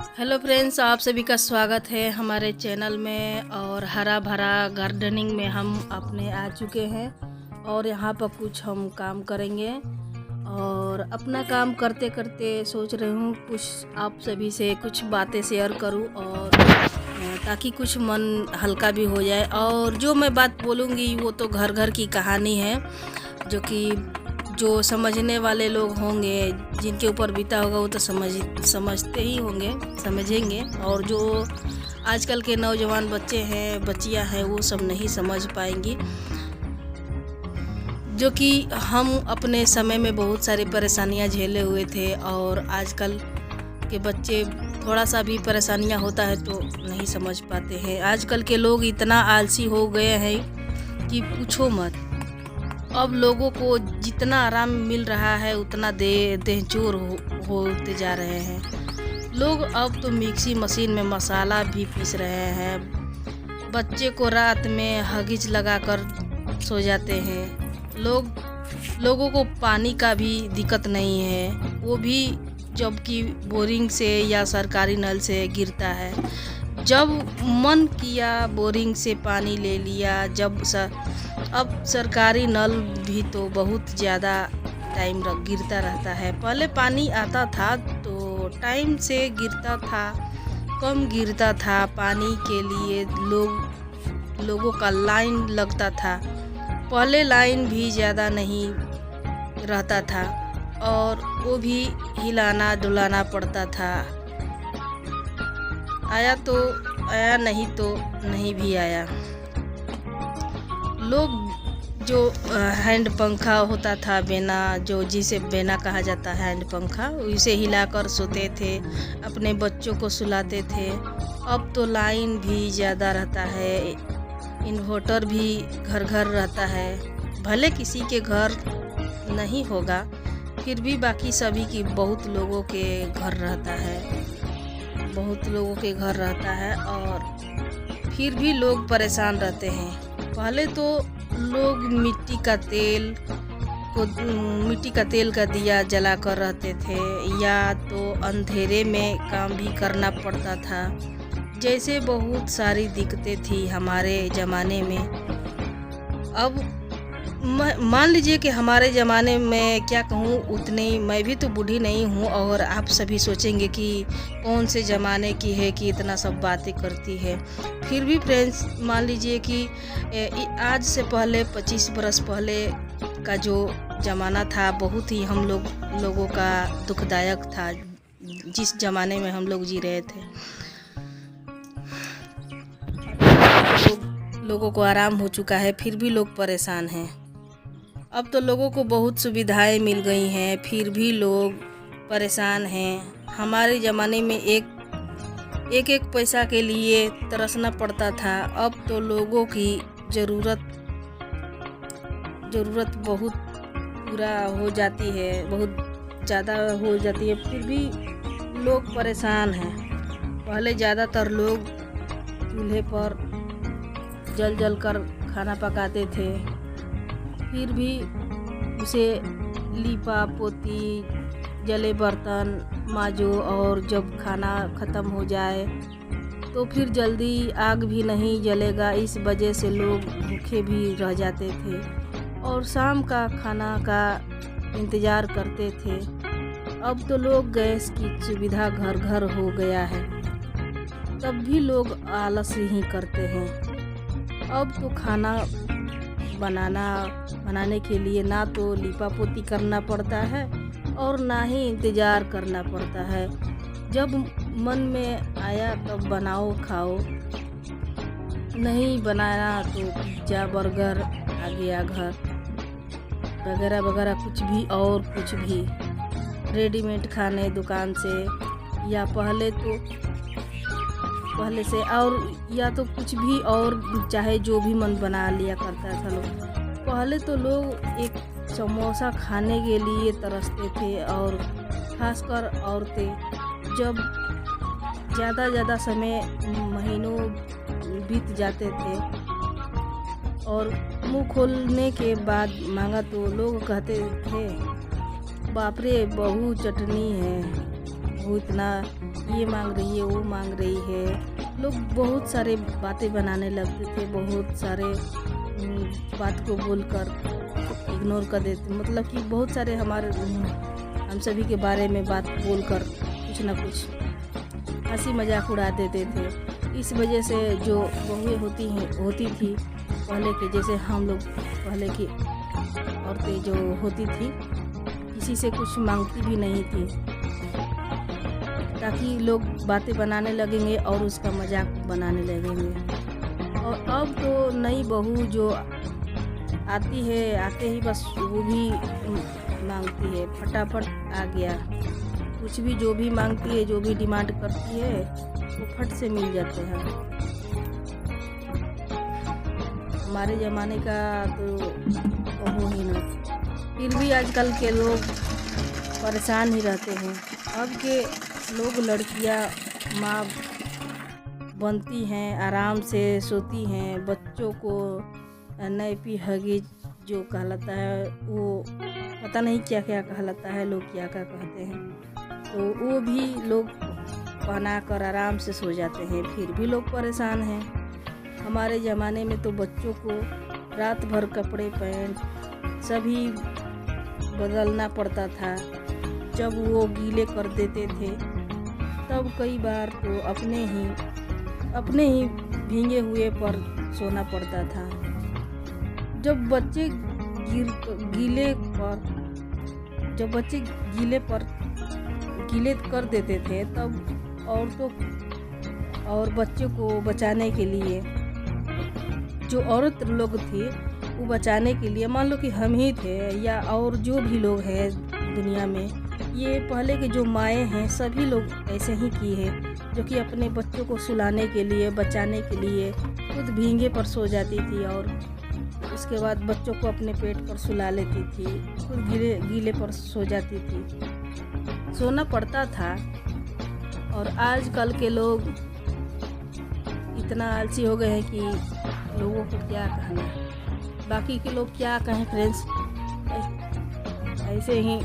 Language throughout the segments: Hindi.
हेलो फ्रेंड्स, आप सभी का स्वागत है हमारे चैनल में। और हरा भरा गार्डनिंग में हम अपने आ चुके हैं और यहाँ पर कुछ हम काम करेंगे। और अपना काम करते करते सोच रही हूँ कुछ आप सभी से कुछ बातें शेयर करूँ और ताकि कुछ मन हल्का भी हो जाए। और जो मैं बात बोलूँगी वो तो घर घर की कहानी है, जो समझने वाले लोग होंगे, जिनके ऊपर बीता होगा वो तो समझते ही होंगे, समझेंगे। और जो आजकल के नौजवान बच्चे हैं, बच्चियां हैं, वो सब नहीं समझ पाएंगी। जो कि हम अपने समय में बहुत सारी परेशानियां झेले हुए थे और आजकल के बच्चे थोड़ा सा भी परेशानियां होता है तो नहीं समझ पाते हैं। आजकल के लोग इतना आलसी हो गए हैं कि पूछो मत। अब लोगों को जितना आराम मिल रहा है उतना देहचोर होते जा रहे हैं लोग। अब तो मिक्सी मशीन में मसाला भी पीस रहे हैं। बच्चे को रात में हगिज लगाकर सो जाते हैं। लोगों को पानी का भी दिक्कत नहीं है, वो भी जबकि बोरिंग से या सरकारी नल से गिरता है। जब मन किया बोरिंग से पानी ले लिया। अब सरकारी नल भी तो बहुत ज़्यादा टाइम गिरता रहता है। पहले पानी आता था तो टाइम से गिरता था, कम गिरता था। पानी के लिए लोगों का लाइन लगता था। पहले लाइन भी ज़्यादा नहीं रहता था और वो भी हिलाना डुलाना पड़ता था। आया तो आया, नहीं तो नहीं भी आया। लोग जो हैंड पंखा होता था, बेना, जो जिसे बेना कहा जाता है, हैंड पंखा, उसे हिलाकर सोते थे, अपने बच्चों को सुलाते थे। अब तो लाइन भी ज़्यादा रहता है, इन्वर्टर भी घर घर रहता है। भले किसी के घर नहीं होगा, फिर भी बाकी सभी की बहुत लोगों के घर रहता है और फिर भी लोग परेशान रहते हैं। पहले तो लोग मिट्टी का तेल का दिया जलाकर रहते थे, या तो अंधेरे में काम भी करना पड़ता था। जैसे बहुत सारी दिक्कतें थी हमारे ज़माने में। अब मान लीजिए कि हमारे ज़माने में क्या कहूँ, उतने मैं भी तो बूढ़ी नहीं हूँ। और आप सभी सोचेंगे कि कौन से ज़माने की है कि इतना सब बातें करती है। फिर भी फ्रेंड्स, मान लीजिए कि आज से पहले 25 बरस पहले का जो ज़माना था बहुत ही हम लोगों का दुखदायक था, जिस ज़माने में हम लोग जी रहे थे। लोगों को आराम हो चुका है, फिर भी लोग परेशान हैं। अब तो लोगों को बहुत सुविधाएं मिल गई हैं, फिर भी लोग परेशान हैं। हमारे ज़माने में एक पैसा के लिए तरसना पड़ता था। अब तो लोगों की ज़रूरत बहुत पूरा हो जाती है, बहुत ज़्यादा हो जाती है, फिर भी लोग परेशान हैं। पहले ज़्यादातर लोग चूल्हे पर जल कर खाना पकाते थे, फिर भी उसे लीपा पोती, जले बर्तन माजो, और जब खाना ख़त्म हो जाए तो फिर जल्दी आग भी नहीं जलेगा, इस वजह से लोग भूखे भी रह जाते थे और शाम का खाना का इंतज़ार करते थे। अब तो लोग गैस की सुविधा घर घर हो गया है, तब भी लोग आलस ही करते हैं। अब तो खाना बनाने के लिए ना तो लीपा पोती करना पड़ता है और ना ही इंतज़ार करना पड़ता है। जब मन में आया तब बनाओ खाओ, नहीं बनाया तो पिज्ज़ा बर्गर आ गया घर, वगैरह वगैरह, कुछ भी रेडीमेड खाने दुकान से, या पहले से, और या तो कुछ भी और, चाहे जो भी मन बना लिया करता था लोग। पहले तो लोग एक समोसा खाने के लिए तरसते थे, और खासकर औरतें जब ज़्यादा समय महीनों बीत जाते थे और मुंह खोलने के बाद मांगा तो लोग कहते थे, बाप रे बहू चटनी है, वो इतना ये मांग रही है, वो मांग रही है। लोग बहुत सारे बातें बनाने लगते थे, बहुत सारे बात को बोलकर इग्नोर कर देते, मतलब कि बहुत सारे हम सभी के बारे में बात बोलकर कुछ ना कुछ हंसी मजाक उड़ा देते थे। इस वजह से जो बहुएं होती थी पहले के, जैसे हम लोग पहले की औरतें जो होती थी किसी से कुछ मांगती भी नहीं थी, ताकि लोग बातें बनाने लगेंगे और उसका मजाक बनाने लगेंगे। और अब तो नई बहू जो आती है, आते ही बस वो भी मांगती है, फटाफट आ गया। कुछ भी जो भी मांगती है, जो भी डिमांड करती है वो फट से मिल जाते हैं। हमारे ज़माने का तो हो ही ना। फिर भी आजकल के लोग परेशान ही रहते हैं। अब के लोग, लड़कियां माँ बनती हैं, आराम से सोती हैं, बच्चों को नैपी हगीज जो कहलाता है वो पता नहीं क्या क्या कहलाता है, लोग क्या क्या कहते हैं, तो वो भी लोग पहना कर आराम से सो जाते हैं। फिर भी लोग परेशान हैं। हमारे ज़माने में तो बच्चों को रात भर कपड़े पैंट सभी बदलना पड़ता था। जब वो गीले कर देते थे तब कई बार तो अपने ही भींगे हुए पर सोना पड़ता था। जब बच्चे गीले कर देते थे तब औरतों और बच्चों को बचाने के लिए, जो औरत लोग थे वो बचाने के लिए, मान लो कि हम ही थे या और जो भी लोग हैं दुनिया में, ये पहले के जो माएँ हैं सभी लोग ऐसे ही की है, जो कि अपने बच्चों को सुलाने के लिए, बचाने के लिए खुद भींगे पर सो जाती थी और उसके बाद बच्चों को अपने पेट पर सुला लेती थी, खुद गीले पर सो जाती थी, सोना पड़ता था। और आजकल के लोग इतना आलसी हो गए हैं कि लोगों को क्या कहना, बाकी के लोग क्या कहें फ्रेंड्स। ऐसे ही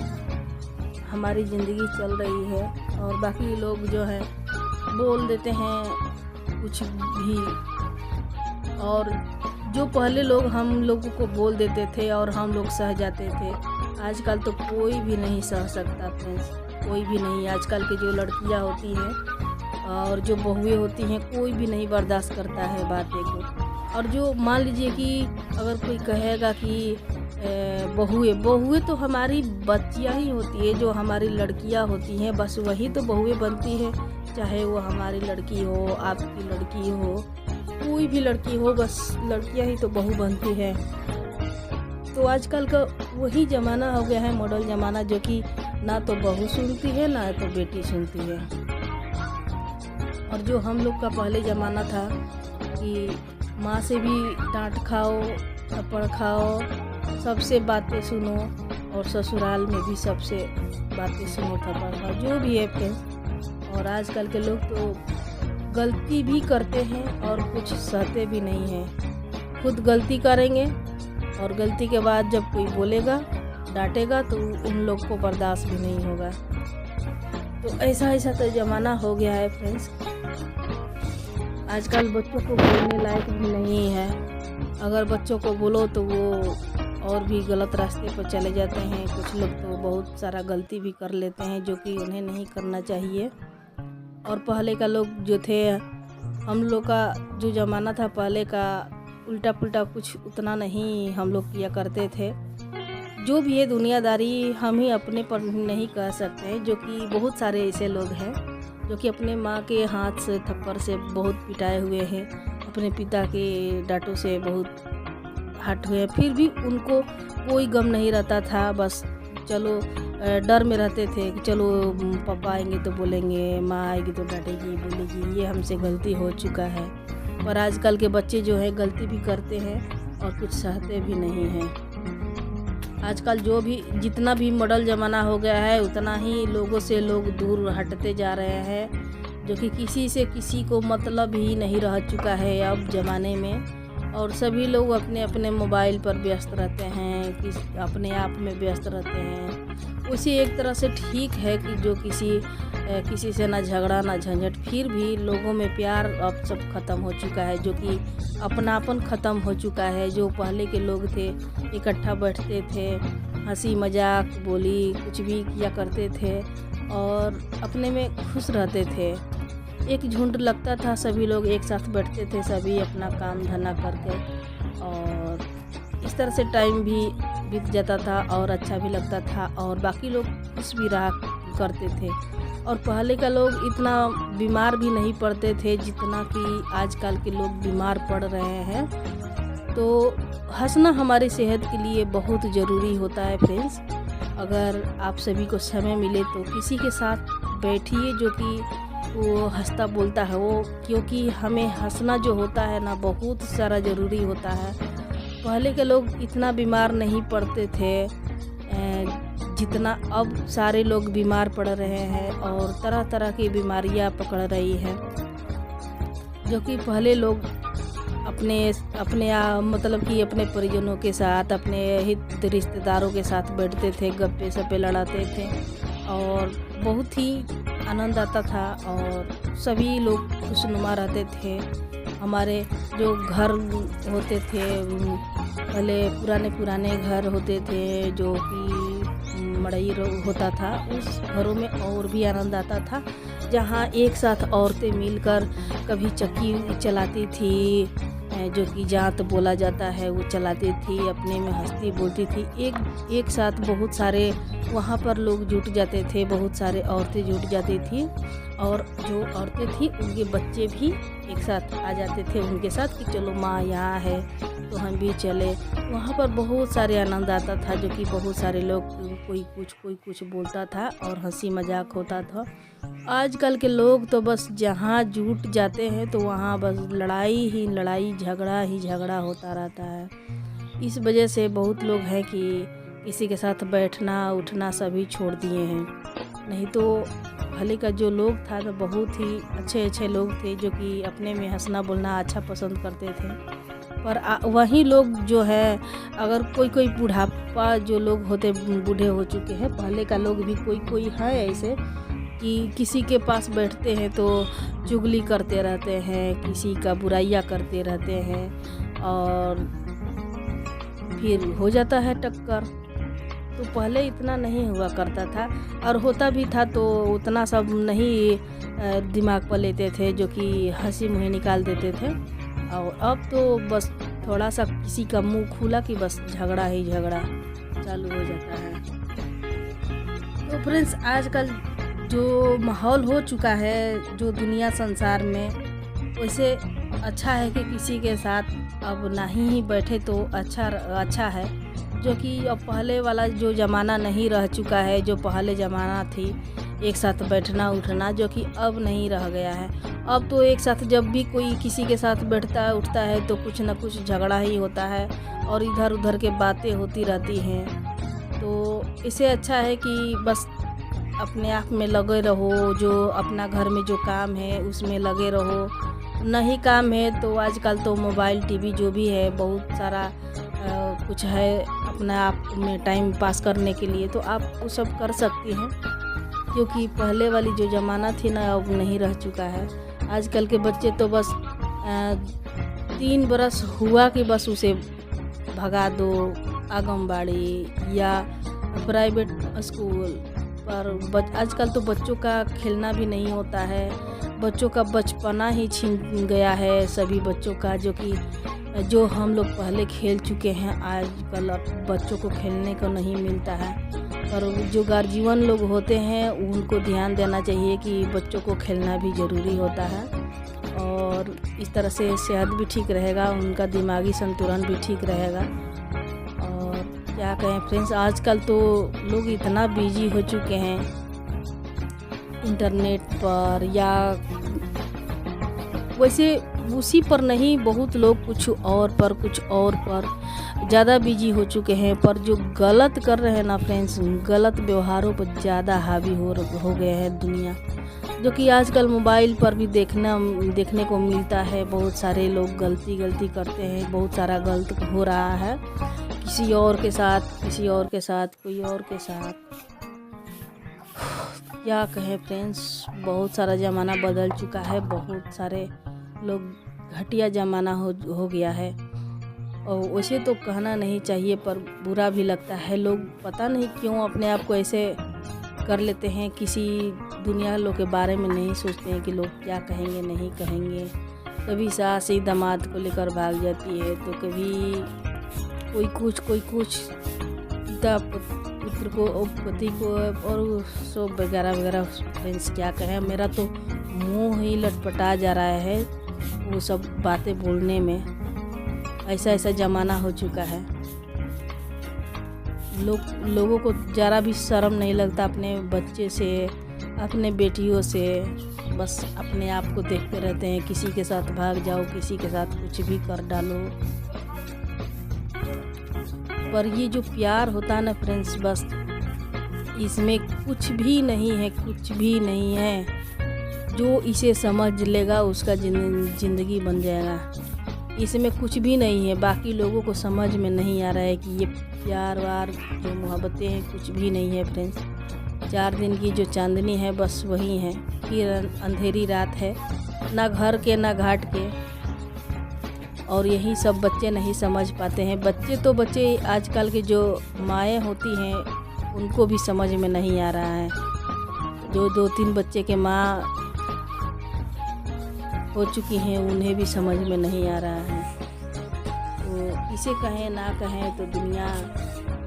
हमारी ज़िंदगी चल रही है और बाकी लोग जो है बोल देते हैं कुछ भी। और जो पहले लोग हम लोगों को बोल देते थे और हम लोग सह जाते थे, आजकल तो कोई भी नहीं सह सकता फ्रेंड्स, कोई भी नहीं। आजकल की जो लड़कियां होती हैं और जो बहुएं होती हैं, कोई भी नहीं बर्दाश्त करता है बातें को। और जो मान लीजिए कि अगर कोई कहेगा कि बहुएं तो हमारी बच्चियां ही होती है, जो हमारी लड़कियां होती हैं, बस वही तो बहुएं बनती है, चाहे वो हमारी लड़की हो, आपकी लड़की हो, कोई भी लड़की हो, बस लड़कियां ही तो बहू बनती है। तो आजकल का वही ज़माना हो गया है, मॉडल ज़माना, जो कि ना तो बहू सुनती है ना तो बेटी सुनती है। और जो हम लोग का पहले ज़माना था कि माँ से भी डांट खाओ, थप्पड़ खाओ, सबसे बातें सुनो, और ससुराल में भी सबसे बातें सुनो, थप्पड़ खाओ, जो भी है फ्रेंड्स। और आजकल के लोग तो गलती भी करते हैं और कुछ सहते भी नहीं हैं, खुद गलती करेंगे और गलती के बाद जब कोई बोलेगा, डांटेगा, तो उन लोग को बर्दाश्त भी नहीं होगा। तो ऐसा तो ज़माना हो गया है फ्रेंड्स। आजकल बच्चों को बोलने लायक भी नहीं है। अगर बच्चों को बोलो तो वो और भी गलत रास्ते पर चले जाते हैं। कुछ लोग तो बहुत सारा गलती भी कर लेते हैं, जो कि उन्हें नहीं करना चाहिए। और पहले का लोग जो थे, हम लोग का जो ज़माना था पहले का, उल्टा पुल्टा कुछ उतना नहीं हम लोग किया करते थे। जो भी है दुनियादारी हम ही अपने पर नहीं कह सकते हैं, जो कि बहुत सारे ऐसे लोग हैं जो कि अपने माँ के हाथ से, थप्पड़ से बहुत पिटाए हुए हैं, अपने पिता के डांटों से बहुत हट हुए हैं, फिर भी उनको कोई गम नहीं रहता था। बस चलो डर में रहते थे कि चलो पापा आएंगे तो बोलेंगे, माँ आएगी तो डांटेगी, बोलेगी, ये हमसे गलती हो चुका है। पर आजकल के बच्चे जो है गलती भी करते हैं और कुछ सहते भी नहीं हैं। आजकल जो भी जितना भी मॉडल ज़माना हो गया है, उतना ही लोगों से लोग दूर हटते जा रहे हैं, जो कि किसी से किसी को मतलब ही नहीं रह चुका है अब ज़माने में। और सभी लोग अपने अपने मोबाइल पर व्यस्त रहते हैं, अपने आप में व्यस्त रहते हैं। उसी एक तरह से ठीक है कि जो किसी किसी से ना झगड़ा ना झंझट। फिर भी लोगों में प्यार अब सब ख़त्म हो चुका है, जो कि अपनापन ख़त्म हो चुका है। जो पहले के लोग थे इकट्ठा बैठते थे, हंसी मजाक बोली कुछ भी किया करते थे और अपने में खुश रहते थे। एक झुंड लगता था, सभी लोग एक साथ बैठते थे, सभी अपना काम धंधा करके, और इस तरह से टाइम भी बीत जाता था और अच्छा भी लगता था और बाकी लोग खुश भी रहा करते थे। और पहले का लोग इतना बीमार भी नहीं पड़ते थे जितना कि आजकल के लोग बीमार पड़ रहे हैं। तो हंसना हमारी सेहत के लिए बहुत ज़रूरी होता है फ्रेंड्स। अगर आप सभी को समय मिले तो किसी के साथ बैठिए जो कि वो हंसता बोलता है वो, क्योंकि हमें हंसना जो होता है ना बहुत सारा ज़रूरी होता है। पहले के लोग इतना बीमार नहीं पड़ते थे जितना अब सारे लोग बीमार पड़ रहे हैं और तरह तरह की बीमारियां पकड़ रही हैं। जो कि पहले लोग मतलब कि अपने परिजनों के साथ, अपने हित रिश्तेदारों के साथ बैठते थे, गप्पे सप्पे लड़ाते थे और बहुत ही आनंद आता था और सभी लोग खुशनुमा रहते थे। हमारे जो घर होते थे पहले पुराने घर होते थे जो कि मड़ई होता था, उस घरों में और भी आनंद आता था, जहाँ एक साथ औरतें मिलकर कभी चक्की चलाती थी, जो कि जात बोला जाता है, वो चलाती थी, अपने में हंसती बोलती थी। एक साथ बहुत सारे वहाँ पर लोग जुट जाते थे, बहुत सारे औरतें जुट जाती थी और जो औरतें थी उनके बच्चे भी एक साथ आ जाते थे उनके साथ कि चलो माँ यहाँ है तो हम भी चले। वहाँ पर बहुत सारे आनंद आता था, जो कि बहुत सारे लोग कोई कुछ बोलता था और हंसी मजाक होता था। आजकल के लोग तो बस जहाँ जुट जाते हैं तो वहाँ बस लड़ाई ही लड़ाई, झगड़ा ही झगड़ा होता रहता है। इस वजह से बहुत लोग हैं कि किसी के साथ बैठना उठना सभी छोड़ दिए हैं। नहीं तो पहले का जो लोग था तो बहुत ही अच्छे लोग थे, जो कि अपने में हंसना बोलना अच्छा पसंद करते थे। पर वही लोग जो है, अगर कोई बुढ़ापा जो लोग होते बूढ़े हो चुके हैं, पहले का लोग भी कोई है ऐसे कि किसी के पास बैठते हैं तो चुगली करते रहते हैं, किसी का बुराइयां करते रहते हैं और फिर हो जाता है टक्कर। तो पहले इतना नहीं हुआ करता था और होता भी था तो उतना सब नहीं दिमाग पर लेते थे, जो कि हंसी मुँह निकाल देते थे। और अब तो बस थोड़ा सा किसी का मुंह खुला कि बस झगड़ा ही झगड़ा चालू हो जाता है। तो फ्रेंड्स, आजकल जो माहौल हो चुका है जो दुनिया संसार में, वैसे अच्छा है कि किसी के साथ अब नहीं ही बैठे तो अच्छा है। जो कि अब पहले वाला जो ज़माना नहीं रह चुका है, जो पहले ज़माना थी एक साथ बैठना उठना, जो कि अब नहीं रह गया है। अब तो एक साथ जब भी कोई किसी के साथ बैठता उठता है तो कुछ ना कुछ झगड़ा ही होता है और इधर उधर के बातें होती रहती हैं। तो इससे अच्छा है कि बस अपने आप में लगे रहो, जो अपना घर में जो काम है उसमें लगे रहो। नहीं काम है तो आजकल तो मोबाइल टीवी जो भी है बहुत सारा कुछ है अपना आप में टाइम पास करने के लिए, तो आप वो सब कर सकती हैं। क्योंकि पहले वाली जो ज़माना थी ना अब नहीं रह चुका है। आजकल के बच्चे तो बस 3 बरस हुआ कि बस उसे भगा दो आंगनबाड़ी या प्राइवेट स्कूल पर। आजकल तो बच्चों का खेलना भी नहीं होता है, बच्चों का बचपना ही छीन गया है सभी बच्चों का। जो हम लोग पहले खेल चुके हैं आजकल अब बच्चों को खेलने को नहीं मिलता है। और जो गार्जियन लोग होते हैं उनको ध्यान देना चाहिए कि बच्चों को खेलना भी ज़रूरी होता है और इस तरह से सेहत भी ठीक रहेगा, उनका दिमागी संतुलन भी ठीक रहेगा। और क्या कहें फ्रेंड्स, आजकल तो लोग इतना बिजी हो चुके हैं इंटरनेट पर, या वैसे उसी पर नहीं, बहुत लोग कुछ और पर ज़्यादा बिजी हो चुके हैं। पर जो गलत कर रहे हैं ना फ्रेंड्स, गलत व्यवहारों पर ज़्यादा हावी हो गए हैं दुनिया। जो कि आजकल मोबाइल पर भी देखने को मिलता है। बहुत सारे लोग गलती करते हैं, बहुत सारा गलत हो रहा है किसी और के साथ, कोई और के साथ। क्या कहें फ्रेंड्स, बहुत सारा ज़माना बदल चुका है। बहुत सारे लोग घटिया ज़माना हो गया है। और वैसे तो कहना नहीं चाहिए पर बुरा भी लगता है। लोग पता नहीं क्यों अपने आप को ऐसे कर लेते हैं, किसी दुनिया लोग के बारे में नहीं सोचते हैं कि लोग क्या कहेंगे नहीं कहेंगे। कभी सास ही दामाद को लेकर भाग जाती है, तो कभी कोई कुछ पिता पुत्र को और पति को और सब वगैरह वगैरह। फ्रेंड्स क्या कहें, मेरा तो मुंह ही लटपटा जा रहा है वो सब बातें बोलने में। ऐसा ज़माना हो चुका है। लोगों को ज़रा भी शर्म नहीं लगता अपने बच्चे से, अपने बेटियों से। बस अपने आप को देखते रहते हैं, किसी के साथ भाग जाओ, किसी के साथ कुछ भी कर डालो। पर ये जो प्यार होता है ना फ्रेंड्स, बस इसमें कुछ भी नहीं है, कुछ भी नहीं है। जो इसे समझ लेगा उसका ज़िंदगी बन जाएगा। इसमें कुछ भी नहीं है। बाकी लोगों को समझ में नहीं आ रहा है कि ये प्यार वार जो मोहब्बतें हैं, कुछ भी नहीं है फ्रेंड्स। 4 दिन की जो चांदनी है बस वही है, फिर अंधेरी रात है, ना घर के ना घाट के। और यही सब बच्चे नहीं समझ पाते हैं। बच्चे आजकल के जो माएँ होती हैं उनको भी समझ में नहीं आ रहा है। जो 2-3 बच्चे के माँ हो चुकी हैं उन्हें भी समझ में नहीं आ रहा है। तो इसे कहें ना कहें तो दुनिया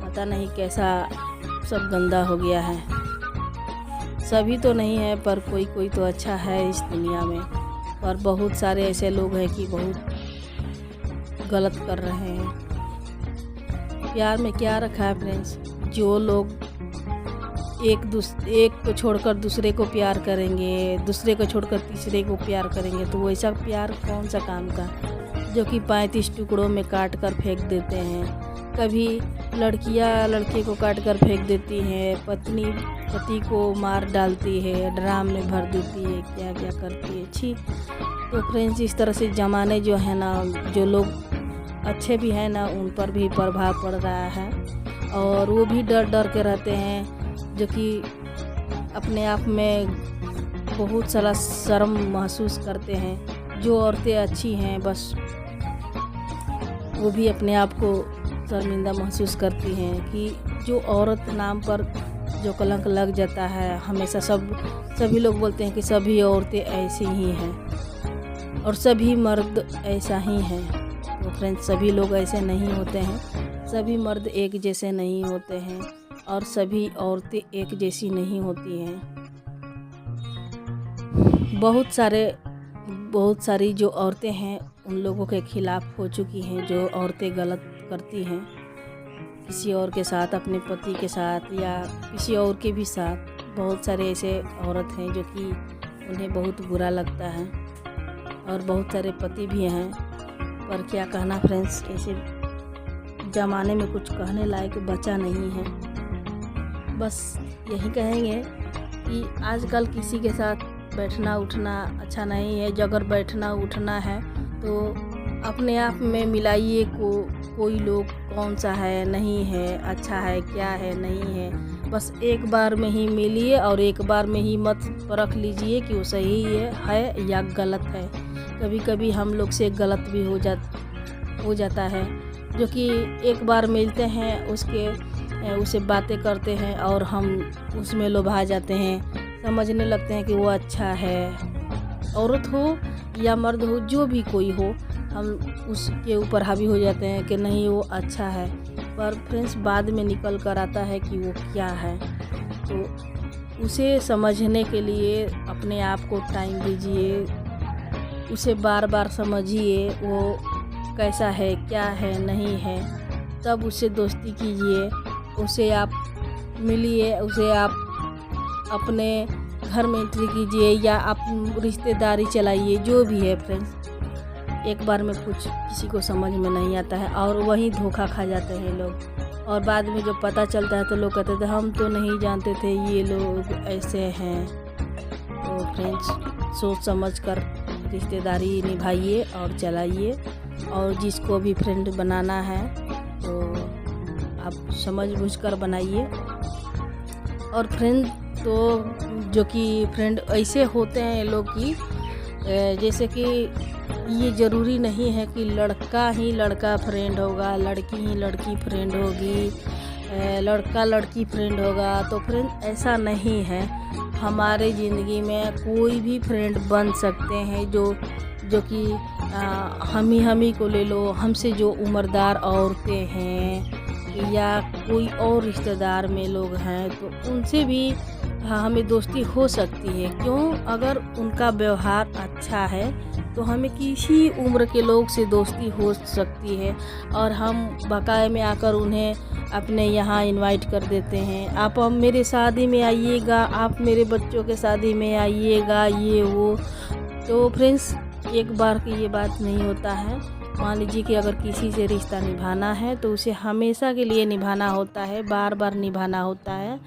पता नहीं कैसा सब गंदा हो गया है। सभी तो नहीं है पर कोई तो अच्छा है इस दुनिया में। और बहुत सारे ऐसे लोग हैं कि बहुत गलत कर रहे हैं। प्यार में क्या रखा है फ्रेंड्स? जो लोग एक को छोड़कर दूसरे को प्यार करेंगे, दूसरे को छोड़कर तीसरे को प्यार करेंगे, तो वैसा प्यार कौन सा काम का, जो कि 35 टुकड़ों में काट कर फेंक देते हैं। कभी लड़कियां लड़के को काट कर फेंक देती हैं, पत्नी पति को मार डालती है, ड्राम में भर देती है, क्या क्या करती है, छी। तो फ्रेंड्स इस तरह से ज़माने जो है ना, जो लोग अच्छे भी हैं ना उन पर भी प्रभाव पड़ रहा है। और वो भी डर के रहते हैं, जो कि अपने आप में बहुत सारा शर्म महसूस करते हैं। जो औरतें अच्छी हैं बस वो भी अपने आप को शर्मिंदा महसूस करती हैं कि जो औरत नाम पर जो कलंक लग जाता है। हमेशा सभी लोग बोलते हैं कि सभी औरतें ऐसी ही हैं और सभी मर्द ऐसा ही हैं। तो फ्रेंड्स सभी लोग ऐसे नहीं होते हैं, सभी मर्द एक जैसे नहीं होते हैं और सभी औरतें एक जैसी नहीं होती हैं। बहुत सारी जो औरतें हैं उन लोगों के खिलाफ हो चुकी हैं, जो औरतें गलत करती हैं किसी और के साथ, अपने पति के साथ या किसी और के भी साथ। बहुत सारे ऐसे औरत हैं जो कि उन्हें बहुत बुरा लगता है और बहुत सारे पति भी हैं। पर क्या कहना फ्रेंड्स, ऐसे ज़माने में कुछ कहने लायक बचा नहीं है। बस यही कहेंगे कि आजकल किसी के साथ बैठना उठना अच्छा नहीं है। जो अगर बैठना उठना है तो अपने आप में मिलाइए कोई लोग कौन सा है नहीं है, अच्छा है क्या है नहीं है। बस एक बार में ही मिलिए और एक बार में ही मत परख लीजिए कि वो सही है या गलत है। कभी कभी हम लोग से गलत भी हो जाता है, जो कि एक बार मिलते हैं उसे बातें करते हैं और हम उसमें लोभा जाते हैं, समझने लगते हैं कि वो अच्छा है। औरत हो या मर्द हो, जो भी कोई हो, हम उसके ऊपर हावी हो जाते हैं कि नहीं वो अच्छा है। पर फ्रेंड्स बाद में निकल कर आता है कि वो क्या है। तो उसे समझने के लिए अपने आप को टाइम दीजिए, उसे बार बार समझिए वो कैसा है क्या है नहीं है, तब उससे दोस्ती कीजिए, उसे आप मिलिए, उसे आप अपने घर में एंट्री कीजिए या आप रिश्तेदारी चलाइए, जो भी है फ्रेंड्स। एक बार में कुछ किसी को समझ में नहीं आता है और वहीं धोखा खा जाते हैं लोग। और बाद में जब पता चलता है तो लोग कहते थे हम तो नहीं जानते थे ये लोग ऐसे हैं। तो फ्रेंड्स सोच समझ कर रिश्तेदारी निभाइए और चलाइए। और जिसको भी फ्रेंड बनाना है तो आप समझ बूझ कर बनाइए। और फ्रेंड तो जो कि फ्रेंड ऐसे होते हैं लोग की जैसे कि ये ज़रूरी नहीं है कि लड़का ही लड़का फ्रेंड होगा, लड़की ही लड़की फ्रेंड होगी, लड़का लड़की फ्रेंड होगा। तो फ्रेंड ऐसा नहीं है, हमारे ज़िंदगी में कोई भी फ्रेंड बन सकते हैं जो कि हम ही को ले लो, हमसे जो उम्रदार औरतें हैं या कोई और रिश्तेदार में लोग हैं तो उनसे भी हमें दोस्ती हो सकती है। क्यों? अगर उनका व्यवहार अच्छा है तो हमें किसी उम्र के लोग से दोस्ती हो सकती है और हम बकाए में आकर उन्हें अपने यहाँ इनवाइट कर देते हैं, आप मेरे शादी में आइएगा, आप मेरे बच्चों के शादी में आइएगा, ये वो। तो फ्रेंड्स एक बार की ये बात नहीं होता है। मान लीजिए कि अगर किसी से रिश्ता निभाना है तो उसे हमेशा के लिए निभाना होता है, बार बार निभाना होता है।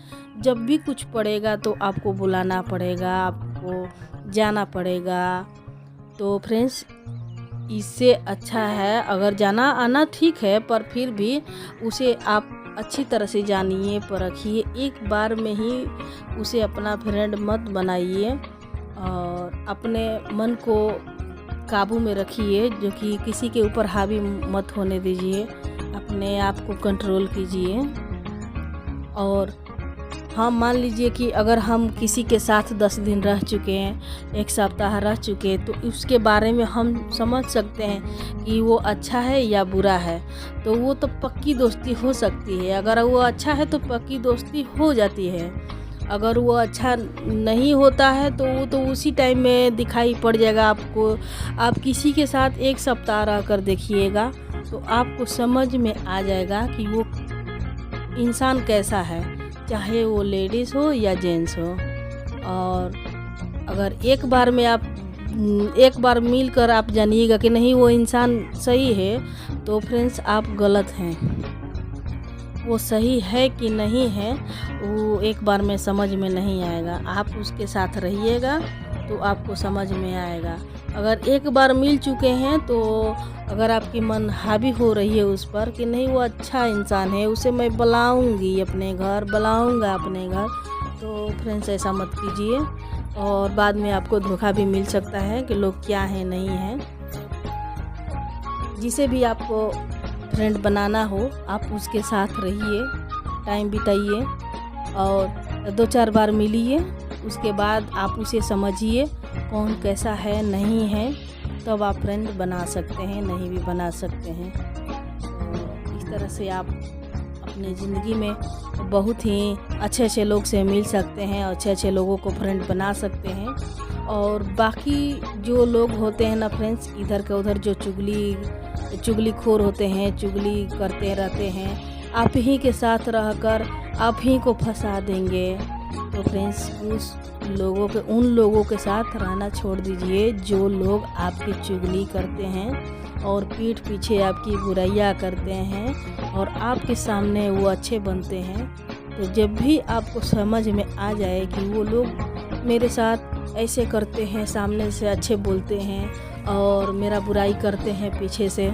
जब भी कुछ पड़ेगा तो आपको बुलाना पड़ेगा, आपको जाना पड़ेगा। तो फ्रेंड्स इससे अच्छा है, अगर जाना आना ठीक है पर फिर भी उसे आप अच्छी तरह से जानिए, परखिए, एक बार में ही उसे अपना फ्रेंड मत बनाइए और अपने मन को काबू में रखिए, जो कि किसी के ऊपर हावी मत होने दीजिए, अपने आप को कंट्रोल कीजिए। और हम मान लीजिए कि अगर हम किसी के साथ 10 दिन रह चुके हैं, 1 सप्ताह रह चुके, तो उसके बारे में हम समझ सकते हैं कि वो अच्छा है या बुरा है, तो वो तो पक्की दोस्ती हो सकती है। अगर वो अच्छा है तो पक्की दोस्ती हो जाती है, अगर वो अच्छा नहीं होता है तो वो तो उसी टाइम में दिखाई पड़ जाएगा आपको। आप किसी के साथ 1 सप्ताह रह कर देखिएगा तो आपको समझ में आ जाएगा कि वो इंसान कैसा है, चाहे वो लेडीज़ हो या जेंट्स हो। और अगर एक बार मिलकर आप जानिएगा कि नहीं वो इंसान सही है, तो फ्रेंड्स आप गलत हैं। वो सही है कि नहीं है वो एक बार में समझ में नहीं आएगा, आप उसके साथ रहिएगा तो आपको समझ में आएगा। अगर एक बार मिल चुके हैं तो अगर आपकी मन हावी हो रही है उस पर कि नहीं वो अच्छा इंसान है, उसे मैं बुलाऊंगा अपने घर, तो फ्रेंड्स ऐसा मत कीजिए। और बाद में आपको धोखा भी मिल सकता है कि लोग क्या हैं नहीं हैं। जिसे भी आपको फ्रेंड बनाना हो आप उसके साथ रहिए, टाइम बिताइए और 2-4 बार मिलिए, उसके बाद आप उसे समझिए कौन कैसा है नहीं है, तब आप फ्रेंड बना सकते हैं, नहीं भी बना सकते हैं। तो इस तरह से आप अपने ज़िंदगी में बहुत ही अच्छे लोग से मिल सकते हैं, अच्छे लोगों को फ्रेंड बना सकते हैं। और बाकी जो लोग होते हैं ना फ्रेंड्स, इधर के उधर जो चुगलीखोर होते हैं, चुगली करते रहते हैं, आप ही के साथ रहकर आप ही को फंसा देंगे। तो फ्रेंड्स उन लोगों के साथ रहना छोड़ दीजिए जो लोग आपकी चुगली करते हैं और पीठ पीछे आपकी बुराइयां करते हैं और आपके सामने वो अच्छे बनते हैं। तो जब भी आपको समझ में आ जाए कि वो लोग मेरे साथ ऐसे करते हैं, सामने से अच्छे बोलते हैं और मेरा बुराई करते हैं पीछे से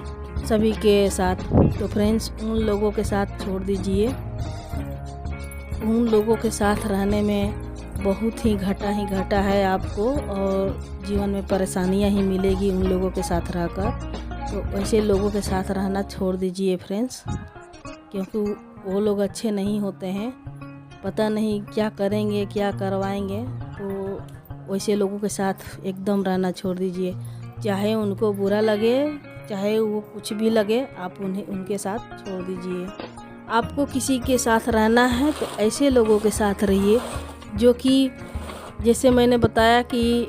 सभी के साथ, तो फ्रेंड्स उन लोगों के साथ छोड़ दीजिए। उन लोगों के साथ रहने में बहुत ही घाटा है आपको और जीवन में परेशानियां ही मिलेगी उन लोगों के साथ रहकर। तो ऐसे लोगों के साथ रहना छोड़ दीजिए फ्रेंड्स, क्योंकि वो लोग अच्छे नहीं होते हैं, पता नहीं क्या करेंगे क्या करवाएंगे। तो वैसे लोगों के साथ एकदम रहना छोड़ दीजिए, चाहे उनको बुरा लगे चाहे वो कुछ भी लगे, आप उनके साथ छोड़ दीजिए। आपको किसी के साथ रहना है तो ऐसे लोगों के साथ रहिए जो कि जैसे मैंने बताया कि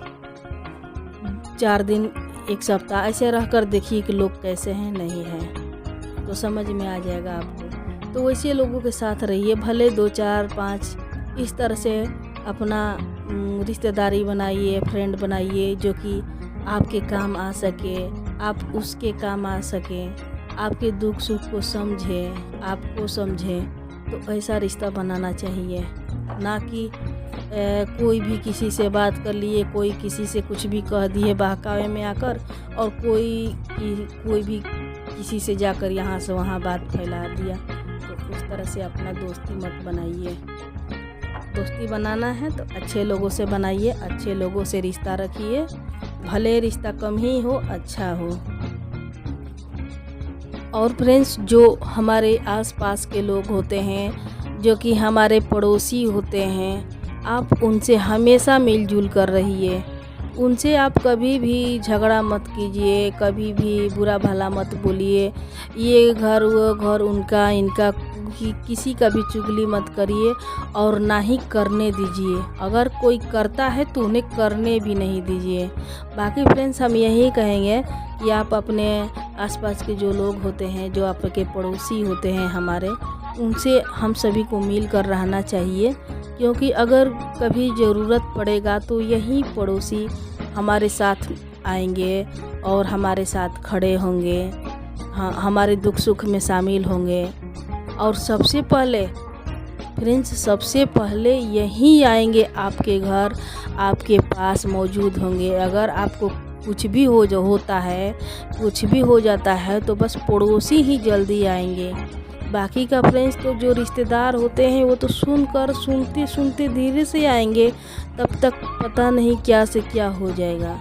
4 दिन 1 सप्ताह ऐसे रहकर देखिए कि लोग कैसे हैं नहीं हैं, तो समझ में आ जाएगा आपको। तो वैसे लोगों के साथ रहिए, भले 2, 4, 5 इस तरह से अपना रिश्तेदारी बनाइए, फ्रेंड बनाइए जो कि आपके काम आ सके, आप उसके काम आ सकें, आपके दुख सुख को समझे, आपको समझे। तो ऐसा रिश्ता बनाना चाहिए, ना कि कोई भी किसी से बात कर लिए, कोई किसी से कुछ भी कह दिए बहकावे में आकर, और कोई भी किसी से जाकर यहाँ से वहाँ बात फैला दिया। तो उस तरह से अपना दोस्ती मत बनाइए। दोस्ती बनाना है तो अच्छे लोगों से बनाइए, अच्छे लोगों से रिश्ता रखिए, भले रिश्ता कम ही हो, अच्छा हो। और फ्रेंड्स, जो हमारे आसपास के लोग होते हैं, जो कि हमारे पड़ोसी होते हैं, आप उनसे हमेशा मिलजुल कर रहिए। उनसे आप कभी भी झगड़ा मत कीजिए, कभी भी बुरा भला मत बोलिए, ये घर वो घर, उनका इनका किसी का भी चुगली मत करिए और ना ही करने दीजिए। अगर कोई करता है तो उन्हें करने भी नहीं दीजिए। बाकी फ्रेंड्स, हम यही कहेंगे कि आप अपने आसपास के जो लोग होते हैं, जो आपके पड़ोसी होते हैं हमारे, उनसे हम सभी को मिल कर रहना चाहिए, क्योंकि अगर कभी ज़रूरत पड़ेगा तो यही पड़ोसी हमारे साथ आएंगे और हमारे साथ खड़े होंगे, हाँ, हमारे दुख सुख में शामिल होंगे। और सबसे पहले फ्रेंड्स, सबसे पहले यही आएंगे आपके घर, आपके पास मौजूद होंगे। अगर आपको कुछ भी होता है, कुछ भी हो जाता है, तो बस पड़ोसी ही जल्दी आएंगे। बाकी का फ्रेंड्स तो जो रिश्तेदार होते हैं वो तो सुनते सुनते धीरे से आएंगे, तब तक पता नहीं क्या से क्या हो जाएगा।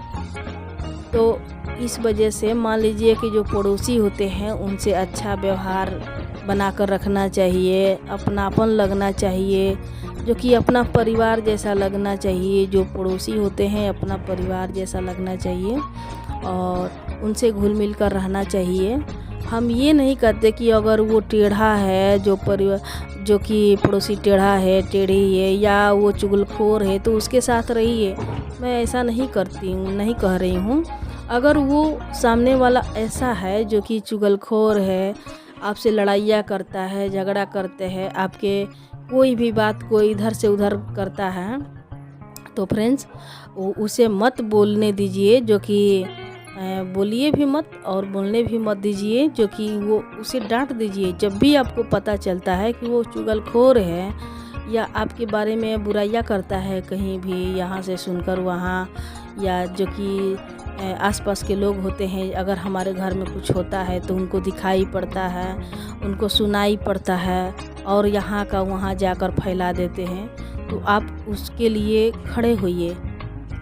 तो इस वजह से मान लीजिए कि जो पड़ोसी होते हैं उनसे अच्छा व्यवहार बनाकर रखना चाहिए, अपनापन लगना चाहिए, जो कि अपना परिवार जैसा लगना चाहिए। जो पड़ोसी होते हैं अपना परिवार जैसा लगना चाहिए और उनसे घुल मिल कर रहना चाहिए। हम ये नहीं कहते कि अगर वो टेढ़ा है, जो कि पड़ोसी टेढ़ा है, टेढ़ी है, या वो चुगलखोर है तो उसके साथ रहिए। मैं ऐसा नहीं कह रही हूँ। अगर वो सामने वाला ऐसा है जो कि चुगलखोर है, आपसे लड़ाइयाँ करता है, झगड़ा करते हैं, आपके कोई भी बात को इधर से उधर करता है, तो फ्रेंड्स उसे मत बोलने दीजिए, जो कि बोलिए भी मत और बोलने भी मत दीजिए, जो कि वो उसे डांट दीजिए। जब भी आपको पता चलता है कि वो चुगलखोर है या आपके बारे में बुराइयां करता है, कहीं भी यहाँ से सुनकर वहाँ, या जो कि आसपास के लोग होते हैं, अगर हमारे घर में कुछ होता है तो उनको दिखाई पड़ता है, उनको सुनाई पड़ता है और यहाँ का वहाँ जाकर फैला देते हैं, तो आप उसके लिए खड़े होइए,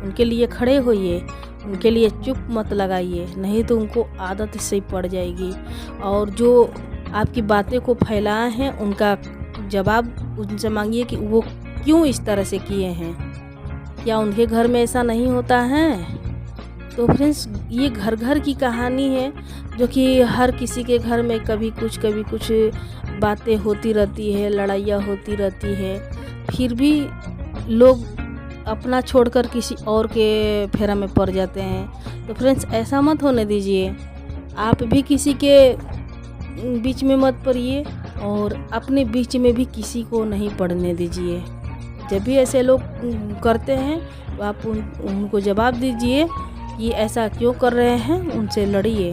उनके लिए खड़े होइए, उनके लिए चुप मत लगाइए, नहीं तो उनको आदत से पड़ जाएगी। और जो आपकी बातें को फैलाए हैं उनका जवाब उनसे मांगिए कि वो क्यों इस तरह से किए हैं, क्या उनके घर में ऐसा नहीं होता है। तो फ्रेंड्स, ये घर घर की कहानी है, जो कि हर किसी के घर में कभी कुछ बातें होती रहती है, लड़ाइयाँ होती रहती है, फिर भी लोग अपना छोड़कर किसी और के फेरा में पड़ जाते हैं। तो फ्रेंड्स, ऐसा मत होने दीजिए। आप भी किसी के बीच में मत पड़िए और अपने बीच में भी किसी को नहीं पड़ने दीजिए। जब भी ऐसे लोग करते हैं तो आप उनको जवाब दीजिए कि ऐसा क्यों कर रहे हैं, उनसे लड़िए।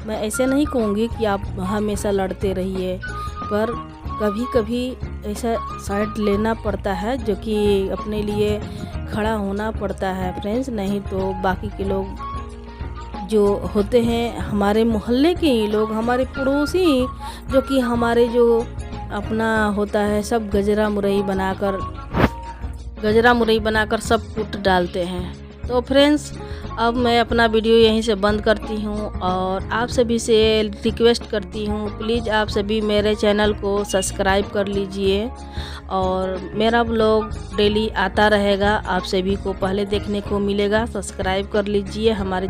मैं ऐसे नहीं कहूँगी कि आप हमेशा लड़ते रहिए, पर कभी कभी ऐसा साइड लेना पड़ता है, जो कि अपने लिए खड़ा होना पड़ता है फ्रेंड्स। नहीं तो बाकी के लोग जो होते हैं, हमारे मोहल्ले के ही लोग, हमारे पड़ोसी, जो कि हमारे जो अपना होता है, सब गजरा मुरई बनाकर सब कूट डालते हैं। तो फ्रेंड्स, अब मैं अपना वीडियो यहीं से बंद करती हूँ और आप सभी से रिक्वेस्ट करती हूँ, प्लीज़ आप सभी मेरे चैनल को सब्सक्राइब कर लीजिए और मेरा ब्लॉग डेली आता रहेगा, आप सभी को पहले देखने को मिलेगा। सब्सक्राइब कर लीजिए हमारे